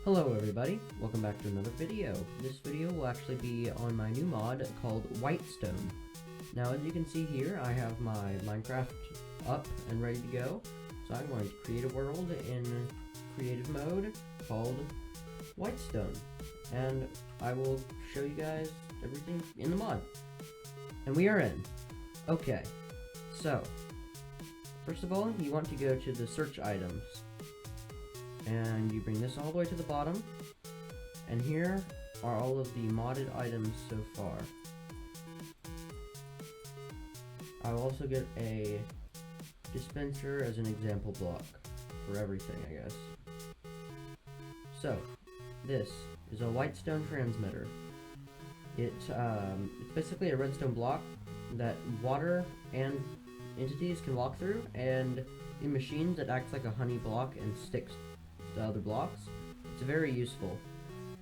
Hello everybody, welcome back to another video. This video will actually be on my new mod called Whitestone. Now as you can see here, I have my Minecraft up and ready to go. So I'm going to create a world in creative mode called Whitestone. And I will show you guys everything in the mod. And we are in. Okay, so first of all, you want to go to the search items. And you bring this all the way to the bottom, and here are all of the modded items so far. I'll also get a dispenser as an example block for everything, I guess. So, this is a Whitestone transmitter. It's basically a redstone block that water and entities can walk through, and in machines it acts like a honey block and sticks to other blocks. It's very useful,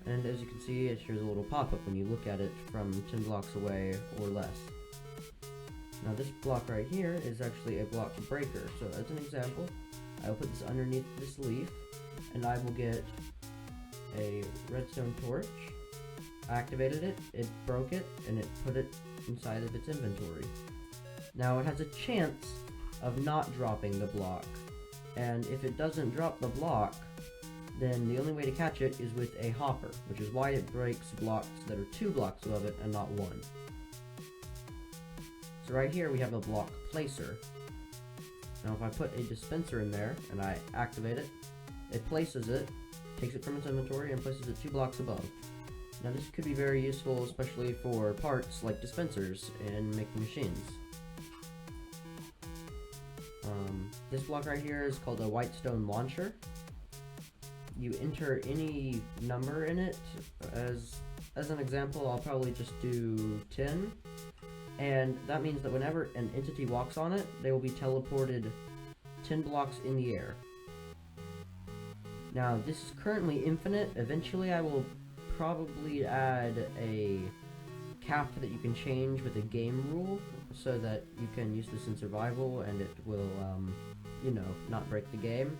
and as you can see, it shows a little pop-up when you look at it from 10 blocks away or less. Now this block right here is actually a block breaker, so as an example, I will put this underneath this leaf, and I will get a redstone torch. I activated it, it broke it, and it put it inside of its inventory. Now it has a chance of not dropping the block, and if it doesn't drop the block, then the only way to catch it is with a hopper, which is why it breaks blocks that are 2 blocks above it and not 1. So right here we have a block placer. Now if I put a dispenser in there and I activate it, it places it, takes it from its inventory and places it 2 blocks above. Now this could be very useful, especially for parts like dispensers and making machines. This block right here is called a Whitestone launcher. You enter any number in it. As an example, I'll probably just do 10, and that means that whenever an entity walks on it, they will be teleported 10 blocks in the air. Now this is currently infinite. Eventually I will probably add a cap that you can change with a game rule so that you can use this in survival and it will not break the game.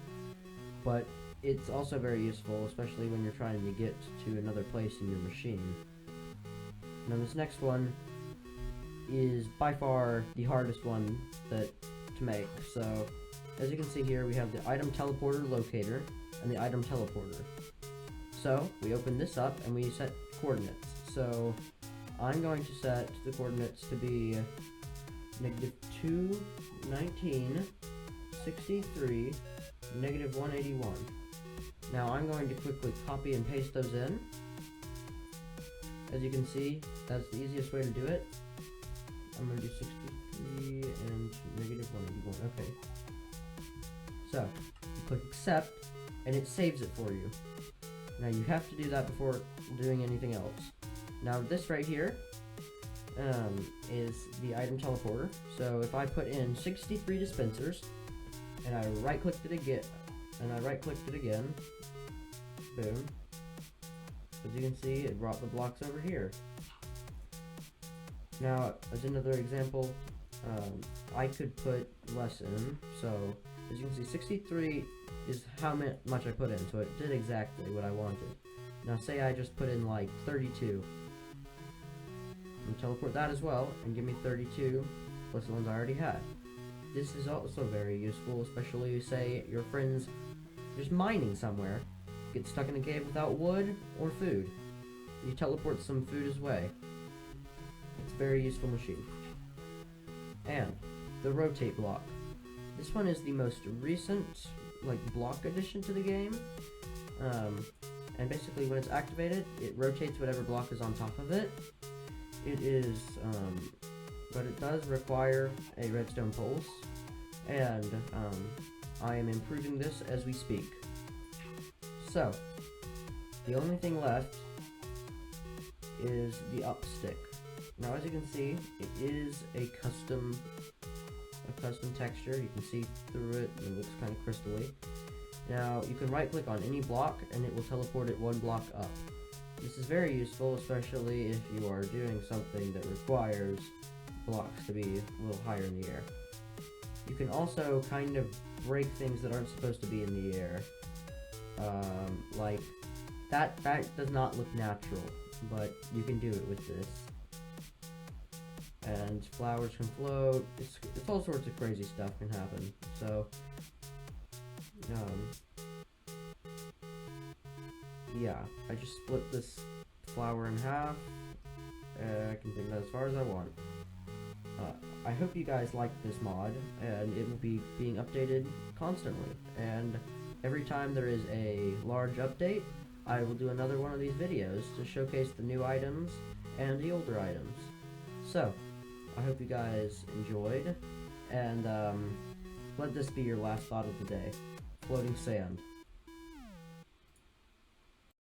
But it's also very useful, especially when you're trying to get to another place in your machine. Now this next one is by far the hardest one to make. So as you can see here, we have the item teleporter locator and the item teleporter. So we open this up and we set coordinates. So I'm going to set the coordinates to be -2, 19, 63, -181. Now I'm going to quickly copy and paste those in. As you can see, that's the easiest way to do it. I'm going to do 63 and -181. Okay. So, you click accept, and it saves it for you. Now you have to do that before doing anything else. Now this right here is the item teleporter. So if I put in 63 dispensers, and I right-clicked it again, boom. As you can see, it brought the blocks over here. Now, as another example, I could put less in. So, as you can see, 63 is how much I put in, so it did exactly what I wanted. Now, say I just put in like 32. And teleport that as well, and give me 32 plus the ones I already had. This is also very useful, especially say your friends just mining somewhere, get stuck in a cave without wood or food. You teleport some food his way. It's a very useful machine. And the rotate block. This one is the most recent block addition to the game. And basically when it's activated, it rotates whatever block is on top of it. It is, but it does require a redstone pulse, and I am improving this as we speak. So, the only thing left is the up stick. Now as you can see, it is a custom texture. You can see through it, and it looks kind of crystally. Now you can right click on any block and it will teleport it 1 block up. This is very useful, especially if you are doing something that requires blocks to be a little higher in the air. You can also kind of break things that aren't supposed to be in the air. Like that does not look natural, but you can do it with this. And flowers can float. It's all sorts of crazy stuff can happen. So, yeah, I just split this flower in half. I can bring that as far as I want. I hope you guys like this mod, and it will be being updated constantly. And every time there is a large update, I will do another one of these videos to showcase the new items and the older items. So, I hope you guys enjoyed, and let this be your last thought of the day. Floating sand.